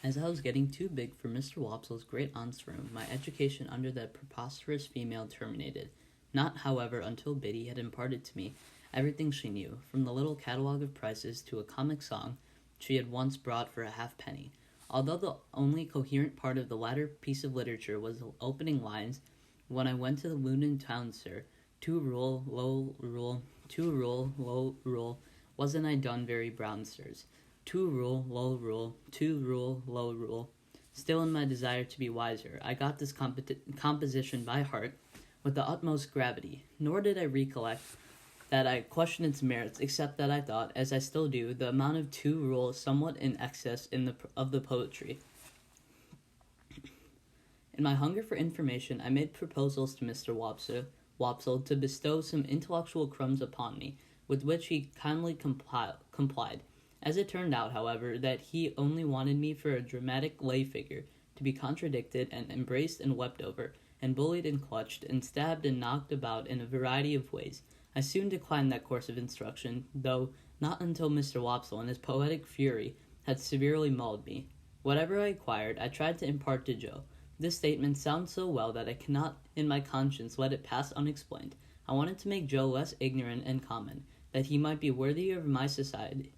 As I was getting too big for Mr. Wopsle's great aunt's room, my education under that preposterous female terminated. Not, however, until Biddy had imparted to me everything she knew, from the little catalogue of prices to a comic song she had once brought for a halfpenny. Although the only coherent part of the latter piece of literature was the opening lines, "When I went to the Luton town, sir, to rule, low rule, to rule, low rule, wasn't I done very brown, sirs? To rule, low rule, to rule, low rule." Still in my desire to be wiser, I got this composition by heart with the utmost gravity, nor did I recollect that I questioned its merits, except that I thought, as I still do, the amount of to rule somewhat in excess of the poetry. In my hunger for information, I made proposals to Mr. Wopsle to bestow some intellectual crumbs upon me, with which he kindly complied. As it turned out, however, that he only wanted me for a dramatic lay figure, to be contradicted and embraced and wept over, and bullied and clutched, and stabbed and knocked about in a variety of ways. I soon declined that course of instruction, though not until Mr. Wopsle, in his poetic fury, had severely mauled me. Whatever I acquired, I tried to impart to Joe. This statement sounds so well that I cannot, in my conscience, let it pass unexplained. I wanted to make Joe less ignorant and common, that he might be worthier of my society,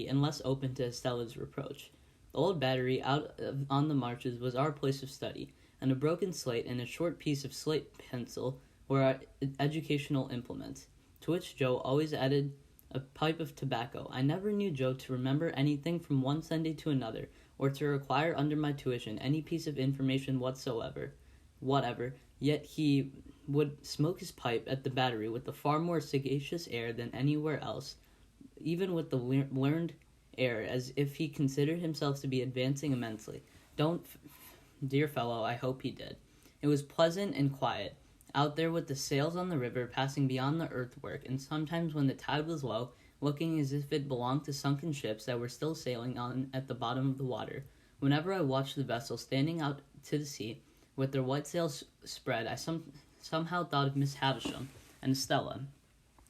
and less open to Estella's reproach. The old battery on the marches was our place of study, and a broken slate and a short piece of slate pencil were our educational implements, to which Joe always added a pipe of tobacco. I never knew Joe to remember anything from one Sunday to another, or to require under my tuition any piece of information whatever. Yet he would smoke his pipe at the battery with a far more sagacious air than anywhere else, even with the learned air, as if he considered himself to be advancing immensely. Dear fellow, I hope he did. It was pleasant and quiet, out there with the sails on the river passing beyond the earthwork, and sometimes when the tide was low, looking as if it belonged to sunken ships that were still sailing on at the bottom of the water. Whenever I watched the vessels standing out to the sea, with their white sails spread, I somehow thought of Miss Havisham and Stella,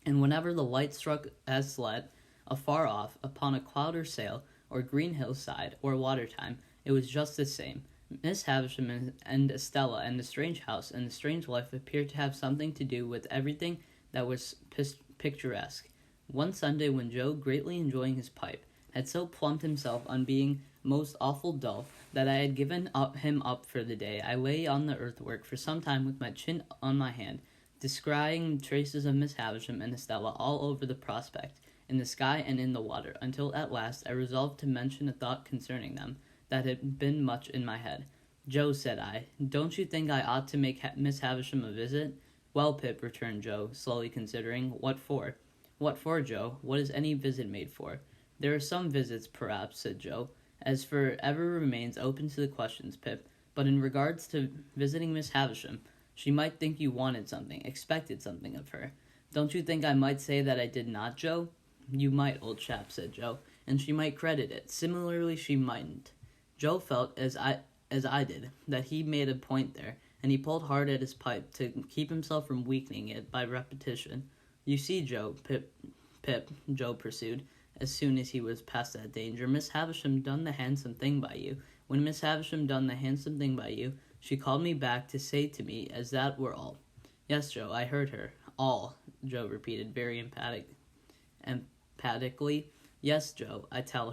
and whenever the light struck Aslet afar off, upon a cloud or sail, or green hillside, or water time, it was just the same. Miss Havisham and Estella and the strange house and the strange life appeared to have something to do with everything that was picturesque. One Sunday, when Joe, greatly enjoying his pipe, had so plumped himself on being most awful dull that I had given him up for the day, I lay on the earthwork for some time with my chin on my hand, descrying traces of Miss Havisham and Estella all over the prospect, in the sky and in the water, until at last I resolved to mention a thought concerning them that had been much in my head. "Joe," said I, "don't you think I ought to make Miss Havisham a visit?" "Well, Pip," returned Joe, slowly considering, "what for?" "What for, Joe? What is any visit made for?" "There are some visits, perhaps," said Joe, "as for ever remains open to the questions, Pip. But in regards to visiting Miss Havisham, she might think you wanted something, expected something of her. Don't you think I might say that I did not, Joe?" "You might, old chap," said Joe, "and she might credit it. Similarly, she mightn't." Joe felt, as I did, that he made a point there, and he pulled hard at his pipe to keep himself from weakening it by repetition. "You see, Joe, Pip, Joe pursued, as soon as he was past that danger, "Miss Havisham done the handsome thing by you. When Miss Havisham done the handsome thing by you, she called me back to say to me as that were all." "Yes, Joe, I heard her." "All," Joe repeated very emphatically. "Yes, Joe, I tell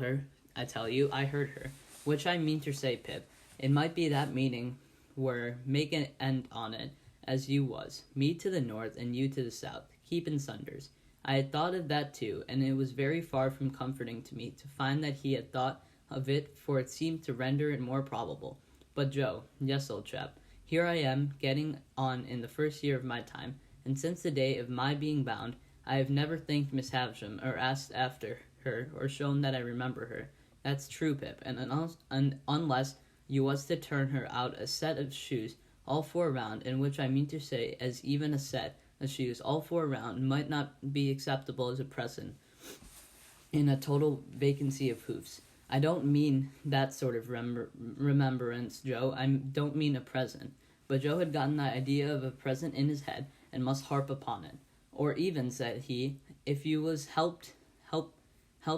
you, I heard her. Which I mean to say, Pip, it might be that meeting were make an end on it, as you was, me to the north and you to the south, keep in sunders. I had thought of that too, and it was very far from comforting to me to find that he had thought of it, for it seemed to render it more probable. But Joe, yes, old chap, here I am, getting on in the first year of my time, and since the day of my being bound, I have never thanked Miss Havisham, or asked after her, or shown that I remember her. That's true, Pip, and unless you was to turn her out a set of shoes all four round, in which I mean to say as even a set of shoes all four round might not be acceptable as a present in a total vacancy of hoofs. I don't mean that sort of remembrance, Joe. I don't mean a present. But Joe had gotten the idea of a present in his head, and must harp upon it. Or even, said he, if you was helped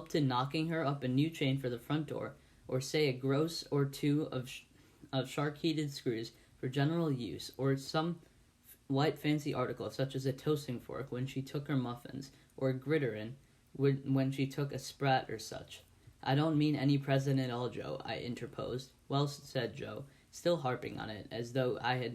to knocking her up a new chain for the front door, or say a gross or two of shark-heated screws for general use, or some light fancy article such as a toasting fork when she took her muffins, or a gridiron when she took a sprat or such. I don't mean any present at all, Joe, I interposed. Well, said Joe, still harping on it, as though I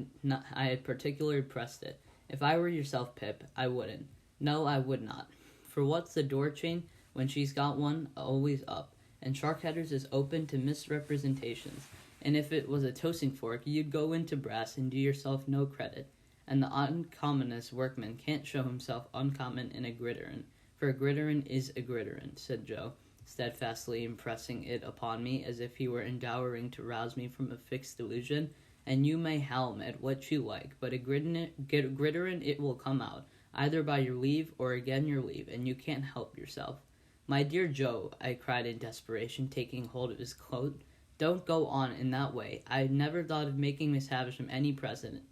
had particularly pressed it. If I were yourself, Pip, I wouldn't. No, I would not. For what's the door chain when she's got one always up, and Sharkheaders is open to misrepresentations, and if it was a toasting fork, you'd go into brass and do yourself no credit, and the uncommonest workman can't show himself uncommon in a gridiron, for a gridiron is a gridiron, said Joe, steadfastly impressing it upon me as if he were endeavoring to rouse me from a fixed delusion. And you may helm at what you like, but a gridiron it will come out, either by your leave or again your leave, and you can't help yourself. My dear Joe, I cried in desperation, taking hold of his coat, don't go on in that way. I never thought of making Miss Havisham any present.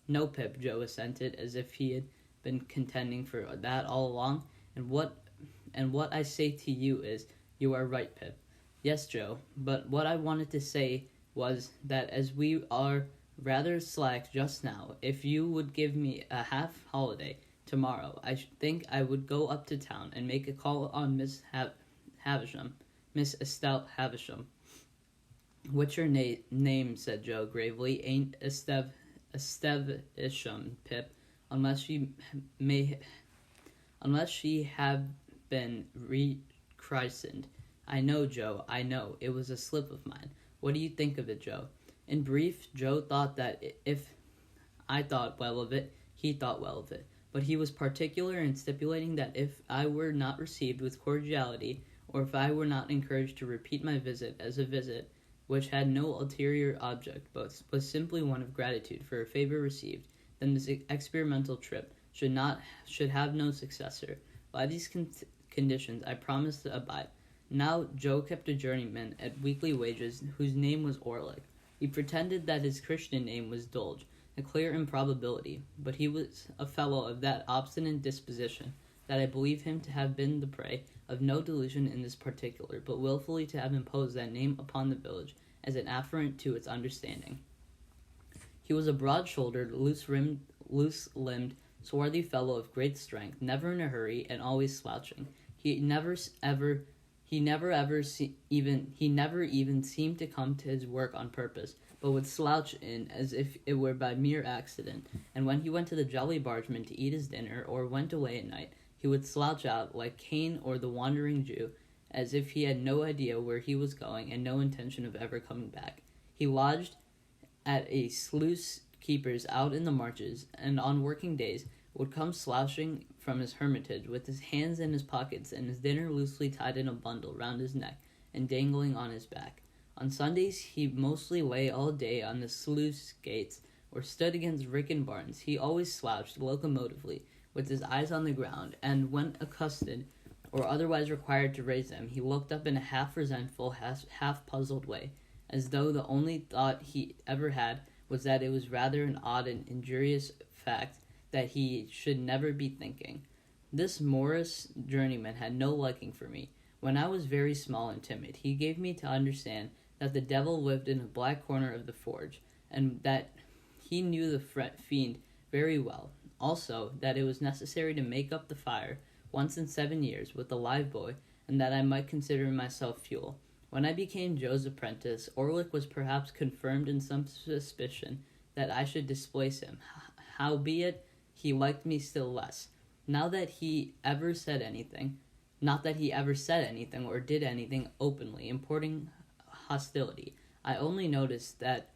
No, Pip, Joe assented, as if he had been contending for that all along. And what I say to you is, you are right, Pip. Yes, Joe, but what I wanted to say was that as we are rather slack just now, if you would give me a half-holiday tomorrow, I think I would go up to town and make a call on Miss Havisham, Miss Estelle Havisham. What's your name, said Joe gravely. Ain't Esteve Isham, Pip, unless she have been rechristened. I know, Joe, I know. It was a slip of mine. What do you think of it, Joe? In brief, Joe thought that if I thought well of it, he thought well of it. But he was particular in stipulating that if I were not received with cordiality, or if I were not encouraged to repeat my visit as a visit which had no ulterior object, but was simply one of gratitude for a favor received, then this experimental trip should have no successor. By these conditions I promised to abide. Now Joe kept a journeyman at weekly wages whose name was Orlick. He pretended that his Christian name was Dolge, a clear improbability, but he was a fellow of that obstinate disposition that I believe him to have been the prey of no delusion in this particular, but wilfully to have imposed that name upon the village as an afferent to its understanding. He was a broad-shouldered, loose-limbed, swarthy fellow of great strength, never in a hurry, and always slouching. He never even seemed to come to his work on purpose, but would slouch in as if it were by mere accident, and when he went to the Jolly Bargeman to eat his dinner, or went away at night, he would slouch out like Cain or the Wandering Jew, as if he had no idea where he was going and no intention of ever coming back. He lodged at a sluice keeper's out in the marshes, and on working days would come slouching from his hermitage with his hands in his pockets and his dinner loosely tied in a bundle round his neck and dangling on his back. On Sundays he mostly lay all day on the sluice gates or stood against rickety barns. He always slouched locomotively with his eyes on the ground, and when accosted or otherwise required to raise them, he looked up in a half-resentful, half-puzzled way, as though the only thought he ever had was that it was rather an odd and injurious fact that he should never be thinking. This Morris journeyman had no liking for me. When I was very small and timid, he gave me to understand that the devil lived in a black corner of the forge, and that he knew the fiend very well. Also, that it was necessary to make up the fire once in 7 years with a live boy, and that I might consider myself fuel. When I became Joe's apprentice, Orlick was perhaps confirmed in some suspicion that I should displace him. Howbeit, he liked me still less. Not that he ever said anything or did anything openly importing hostility. I only noticed that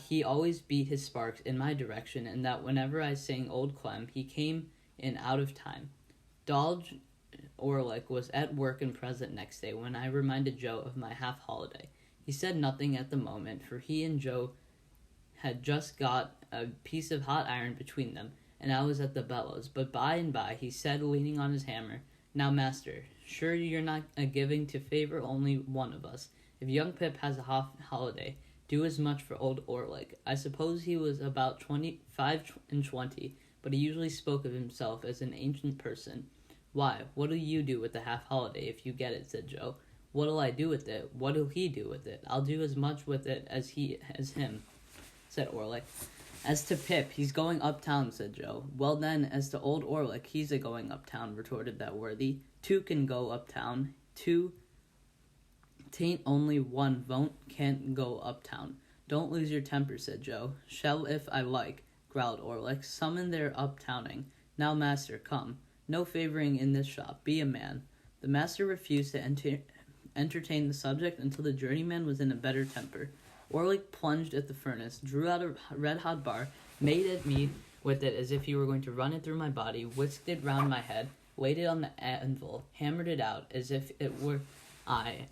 he always beat his sparks in my direction, and that whenever I sang Old Clem, he came in out of time. Dolge Orlick was at work and present next day when I reminded Joe of my half-holiday. He said nothing at the moment, for he and Joe had just got a piece of hot iron between them, and I was at the bellows. But by and by he said, leaning on his hammer, "Now, master, sure you're not giving to favor only one of us. If young Pip has a half-holiday, do as much for old Orlick." I suppose he was about 25 and 20, but he usually spoke of himself as an ancient person. "Why, what'll you do with the half-holiday if you get it?" said Joe. What'll I do with it? What'll he do with it? I'll do as much with it as him, said Orlick. As to Pip, he's going uptown, said Joe. Well then, as to old Orlick, he's a-going uptown, retorted that worthy. Two can go uptown. Two, 'tain't only one can't go uptown. Don't lose your temper, said Joe. Shall if I like, growled Orlick. Summon their uptowning. Now, master, come. No favoring in this shop. Be a man. The master refused to entertain the subject until the journeyman was in a better temper. Orlick plunged at the furnace, drew out a red-hot bar, made at me with it as if he were going to run it through my body, whisked it round my head, laid it on the anvil, hammered it out as if it were I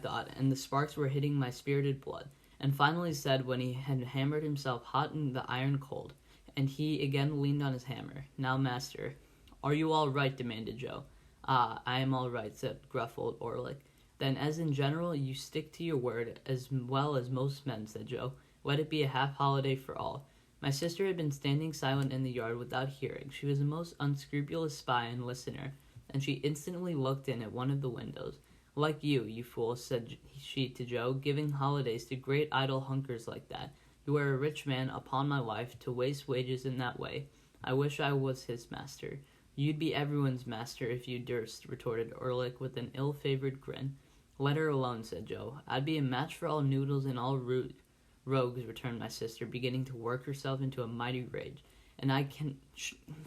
thought, and the sparks were hitting my spirited blood, and finally said when he had hammered himself hot in the iron cold, and he again leaned on his hammer, Now, master. Are you all right? Demanded Joe. Ah, I am all right, said gruff old Orlick. Then, as in general, you stick to your word as well as most men, said Joe. Let it be a half-holiday for all. My sister had been standing silent in the yard without hearing. She was a most unscrupulous spy and listener, and she instantly looked in at one of the windows. Like you fool, said she to Joe, giving holidays to great idle hunkers like that. You are a rich man, upon my life, to waste wages in that way. I wish I was his master. You'd be everyone's master if you durst, retorted Orlick with an ill-favored grin. Let her alone, said Joe. I'd be a match for all noodles and all rogues, returned my sister, beginning to work herself into a mighty rage. And I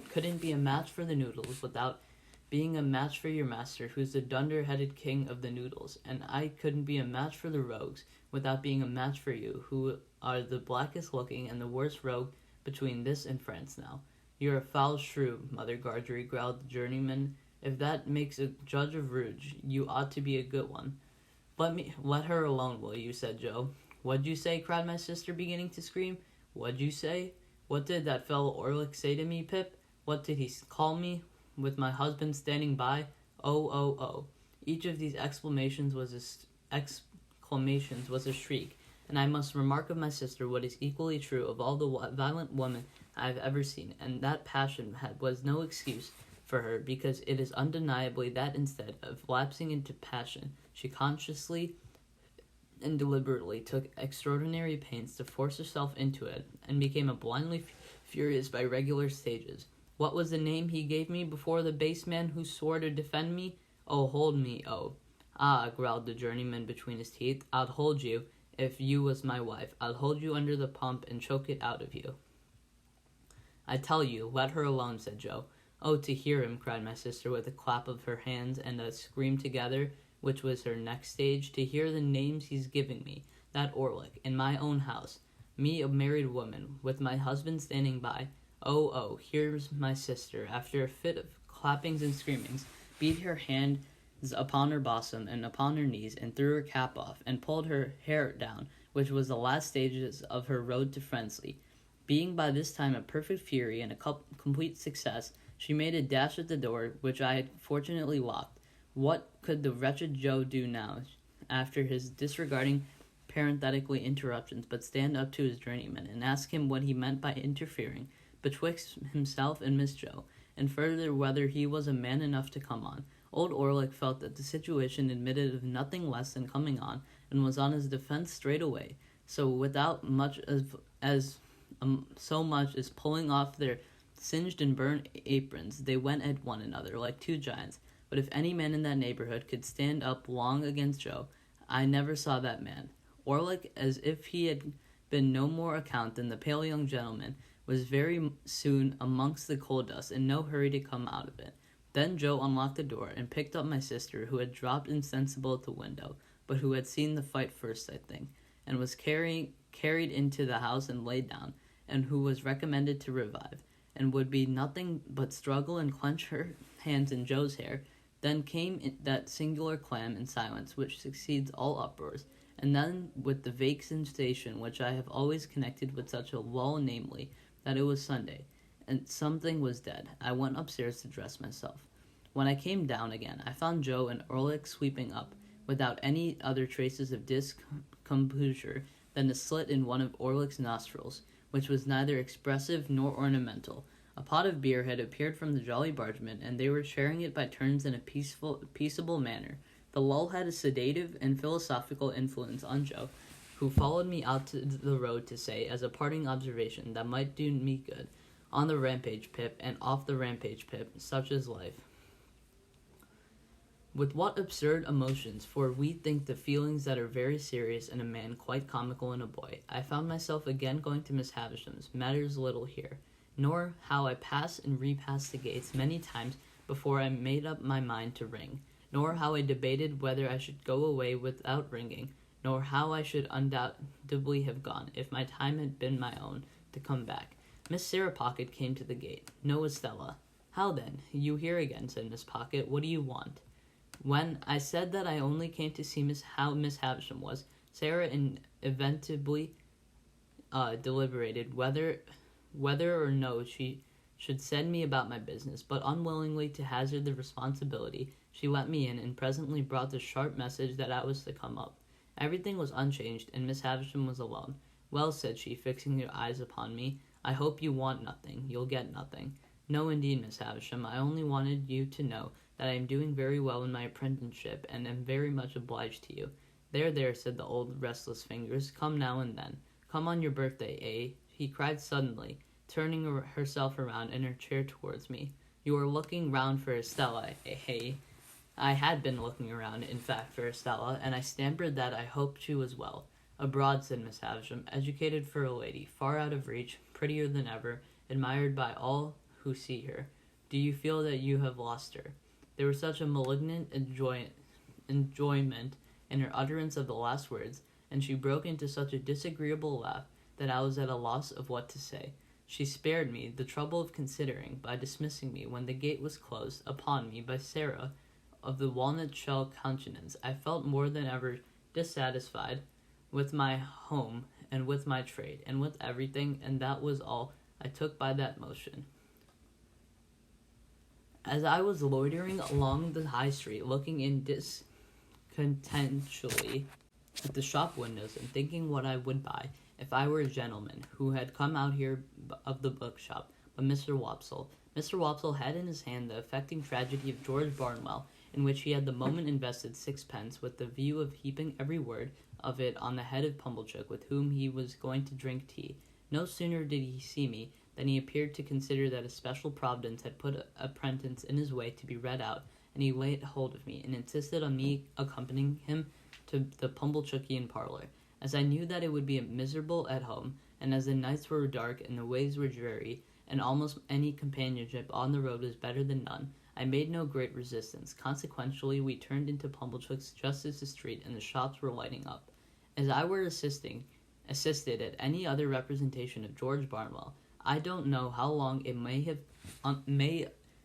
couldn't be a match for the noodles without being a match for your master, who's the dunder-headed king of the noodles, and I couldn't be a match for the rogues without being a match for you, who are the blackest-looking and the worst rogue between this and France now. You're a foul shrew, Mother Gargery, growled the journeyman. If that makes a judge of rouge, you ought to be a good one. Let her alone, will you, said Joe. What'd you say? Cried my sister, beginning to scream. What'd you say? What did that fellow Orlick say to me, Pip? What did he call me? With my husband standing by? Oh. Each of these exclamations was a shriek, and I must remark of my sister what is equally true of all the violent women I have ever seen, and that passion was no excuse for her, because it is undeniably that instead of lapsing into passion, she consciously and deliberately took extraordinary pains to force herself into it, and became blindly furious by regular stages. What was the name he gave me before the base man who swore to defend me? Oh, hold me, oh. Ah, growled the journeyman between his teeth, I'd hold you, if you was my wife. I'd hold you under the pump and choke it out of you. I tell you, let her alone, said Joe. Oh, to hear him, cried my sister with a clap of her hands and a scream together, which was her next stage, to hear the names he's giving me, that Orlick, in my own house, me a married woman, with my husband standing by. Oh, here's my sister, after a fit of clappings and screamings, beat her hands upon her bosom and upon her knees, and threw her cap off, and pulled her hair down, which was the last stages of her road to Friendly. Being by this time a perfect fury and a complete success, she made a dash at the door, which I had fortunately locked. What could the wretched Joe do now, after his disregarding parenthetically interruptions, but stand up to his journeyman, and ask him what he meant by interfering betwixt himself and Miss Joe, and further whether he was a man enough to come on. Old Orlick felt that the situation admitted of nothing less than coming on, and was on his defense straight away. So without so much as pulling off their singed and burnt aprons, they went at one another like two giants. But if any man in that neighborhood could stand up long against Joe, I never saw that man. Orlick, as if he had been no more account than the pale young gentleman, was very soon amongst the coal dust, in no hurry to come out of it. Then Joe unlocked the door, and picked up my sister, who had dropped insensible at the window, but who had seen the fight first, I think, and was carried into the house and laid down, and who was recommended to revive, and would be nothing but struggle and clench her hands in Joe's hair. Then came that singular calm and silence which succeeds all uproars, and then with the vague sensation which I have always connected with such a lull, namely, that it was Sunday, and something was dead. I went upstairs to dress myself. When I came down again, I found Joe and Orlick sweeping up, without any other traces of discomposure than a slit in one of Orlick's nostrils, which was neither expressive nor ornamental. A pot of beer had appeared from the Jolly Bargeman, and they were sharing it by turns in a peaceable manner. The lull had a sedative and philosophical influence on Joe, who followed me out to the road to say, as a parting observation that might do me good, on the rampage, Pip, and off the rampage, Pip, such is life. With what absurd emotions, for we think the feelings that are very serious in a man quite comical in a boy, I found myself again going to Miss Havisham's, matters little here, nor how I passed and repassed the gates many times before I made up my mind to ring, nor how I debated whether I should go away without ringing, nor how I should undoubtedly have gone, if my time had been my own, to come back. Miss Sarah Pocket came to the gate. No, Estella. How then? You here again, said Miss Pocket. What do you want? When I said that I only came to see Miss Havisham was, Sarah inevitably deliberated whether or no she should send me about my business, but unwillingly to hazard the responsibility, she let me in and presently brought the sharp message that I was to come up. Everything was unchanged, and Miss Havisham was alone. Well, said she, fixing her eyes upon me, I hope you want nothing. You'll get nothing. No, indeed, Miss Havisham, I only wanted you to know that I am doing very well in my apprenticeship, and am very much obliged to you. There, said the old restless fingers, come now and then. Come on your birthday, eh? He cried suddenly, turning herself around in her chair towards me. You are looking round for Estella, eh? I had been looking around, in fact, for Estella, and I stammered that I hoped she was well. Abroad, said Miss Havisham, educated for a lady, far out of reach, prettier than ever, admired by all who see her. Do you feel that you have lost her? There was such a malignant enjoyment in her utterance of the last words, and she broke into such a disagreeable laugh, that I was at a loss of what to say. She spared me the trouble of considering, by dismissing me when the gate was closed upon me by Sarah, of the walnut-shell countenance. I felt more than ever dissatisfied with my home, and with my trade, and with everything, and that was all I took by that motion. As I was loitering along the high street, looking in discontentedly at the shop windows, and thinking what I would buy if I were a gentleman who had come out here of the bookshop, but Mr. Wopsle. Mr. Wopsle had in his hand the affecting tragedy of George Barnwell, in which he had the moment invested sixpence, with the view of heaping every word of it on the head of Pumblechook, with whom he was going to drink tea. No sooner did he see me than he appeared to consider that a special providence had put a prentice in his way to be read out, and he laid hold of me, and insisted on me accompanying him to the Pumblechookian parlor. As I knew that it would be miserable at home, and as the nights were dark and the ways were dreary, and almost any companionship on the road was better than none, I made no great resistance. Consequently, we turned into Pumblechook's just as the street and the shops were lighting up. As I were assisted at any other representation of George Barnwell, I don't know how long it may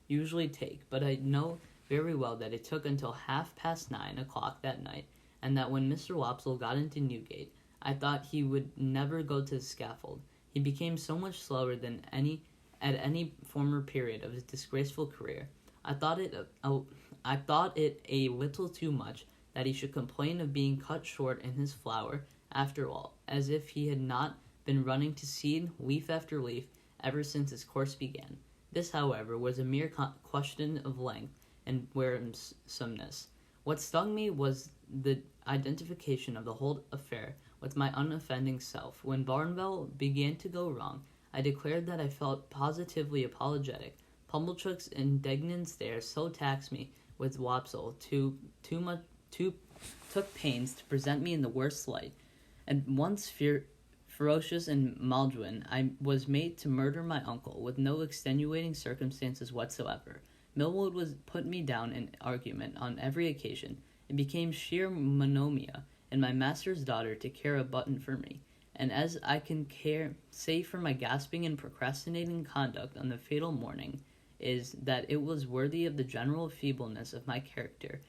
usually take, but I know very well that it took until 9:30 that night, and that when Mr. Wopsle got into Newgate, I thought he would never go to the scaffold. He became so much slower than at any former period of his disgraceful career. I thought it a little too much that he should complain of being cut short in his flower, after all, as if he had not been running to seed, leaf after leaf, ever since his course began. This, however, was a mere question of length and wearisomeness. What stung me was the identification of the whole affair with my unoffending self. When Barnwell began to go wrong, I declared that I felt positively apologetic. Pumblechook's indignant stare so taxed me with Wopsle took pains to present me in the worst light. At once ferocious and maudlin, I was made to murder my uncle, with no extenuating circumstances whatsoever. Millwood was put me down in argument on every occasion. It became sheer monomia in my master's daughter to care a button for me, and as I can say for my gasping and procrastinating conduct on the fatal morning, is that it was worthy of the general feebleness of my character.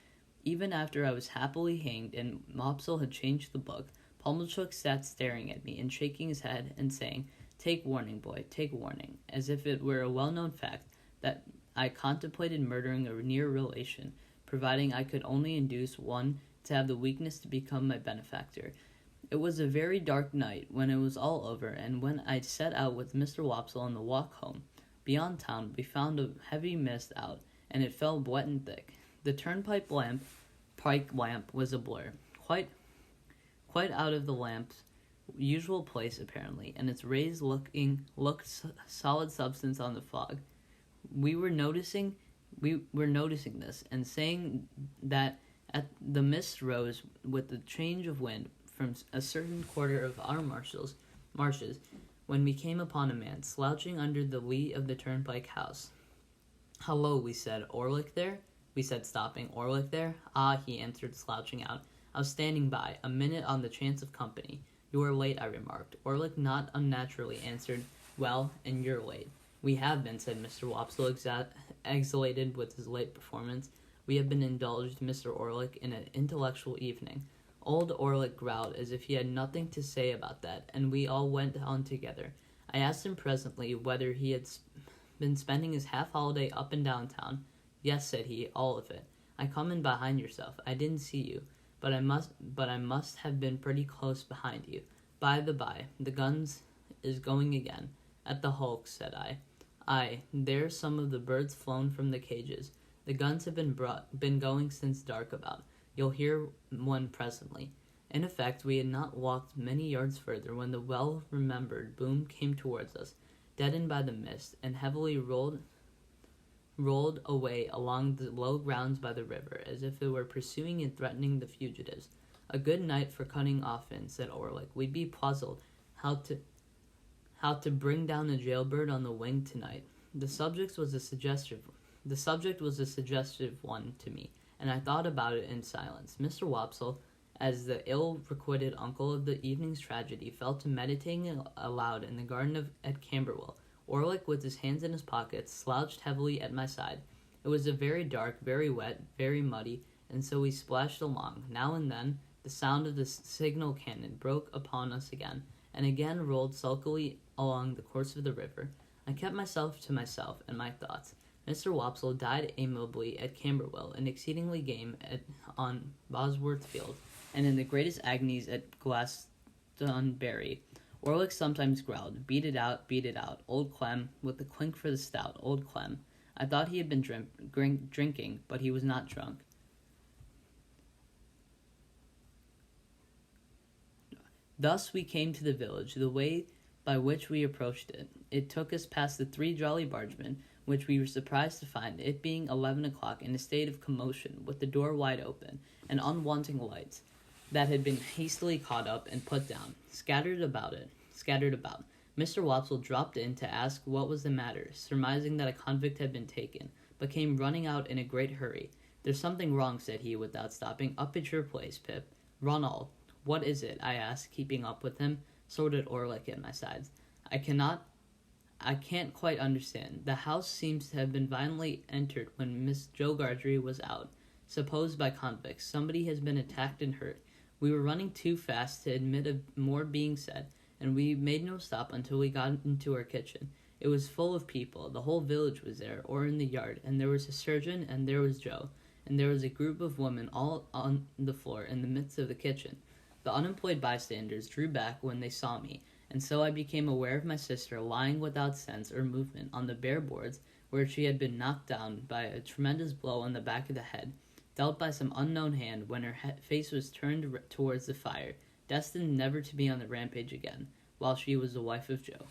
Even after I was happily hanged and Wopsle had changed the book, Pumblechook sat staring at me and shaking his head and saying, "Take warning, boy, take warning," as if it were a well-known fact that I contemplated murdering a near relation, providing I could only induce one to have the weakness to become my benefactor. It was a very dark night when it was all over, and when I set out with Mr. Wopsle on the walk home, beyond town, we found a heavy mist out, and it fell wet and thick. The turnpike lamp pike lamp was a blur, quite out of the lamp's usual place apparently, and its rays looked solid substance on the fog. We were noticing this, and saying that at the mist rose with the change of wind from a certain quarter of our marshes, when we came upon a man slouching under the lee of the turnpike house. "Hello," we said. "Orlick there?" We said, stopping. "Orlick there?" "Ah," he answered, slouching out. "I was standing by, a minute on the chance of company." "You are late," I remarked. Orlick not unnaturally answered, "Well, and you're late." "We have been," said Mr. Wopsle, exhalated with his late performance. "We have been indulged, Mr. Orlick, in an intellectual evening." Old Orlick growled as if he had nothing to say about that, and we all went on together. I asked him presently whether he had been spending his half-holiday up and down town. "Yes," said he, "all of it. I come in behind yourself. I didn't see you, but I must have been pretty close behind you. By the by, the guns is going again." "At the hulks," said I. "Aye, there's some of the birds flown from the cages. The guns have been going since dark about. You'll hear one presently." In effect, we had not walked many yards further when the well-remembered boom came towards us, deadened by the mist, and heavily rolled away along the low grounds by the river, as if it were pursuing and threatening the fugitives. "A good night for cutting off in," said Orlick. "We'd be puzzled how to bring down a jailbird on the wing tonight." The subject was a suggestive one to me, and I thought about it in silence. Mr. Wopsle, as the ill-requited uncle of the evening's tragedy, fell to meditating aloud in the garden at Camberwell. Orlick, with his hands in his pockets, slouched heavily at my side. It was a very dark, very wet, very muddy, and so we splashed along. Now and then the sound of the signal cannon broke upon us again, and again rolled sulkily along the course of the river. I kept myself to myself and my thoughts. Mr. Wopsle died amiably at Camberwell, and exceedingly game on Bosworth Field, and in the greatest agonies at Glastonbury. Orlick sometimes growled, beat it out, old Clem, with the clink for the stout, old Clem." I thought he had been drinking, but he was not drunk. Thus we came to the village. The way by which we approached it, it took us past the 3 Jolly Bargemen, which we were surprised to find, it being 11 o'clock, in a state of commotion, with the door wide open, and unwanting lights that had been hastily caught up and put down, scattered about. Mr. Wopsle dropped in to ask what was the matter, surmising that a convict had been taken, but came running out in a great hurry. "There's something wrong," said he, without stopping. "Up at your place, Pip." "Run all." "What is it?" I asked, keeping up with him. So did Orlick at my sides. I can't quite understand. The house seems to have been violently entered when Miss Jo Gargery was out, supposed by convicts. Somebody has been attacked and hurt. We were running too fast to admit of more being said, and we made no stop until we got into our kitchen. It was full of people. The whole village was there, or in the yard, and there was a surgeon, and there was Jo, and there was a group of women all on the floor in the midst of the kitchen. The unemployed bystanders drew back when they saw me, and so I became aware of my sister lying without sense or movement on the bare boards, where she had been knocked down by a tremendous blow on the back of the head, dealt by some unknown hand when her face was turned towards the fire, destined never to be on the rampage again, while she was the wife of Jo.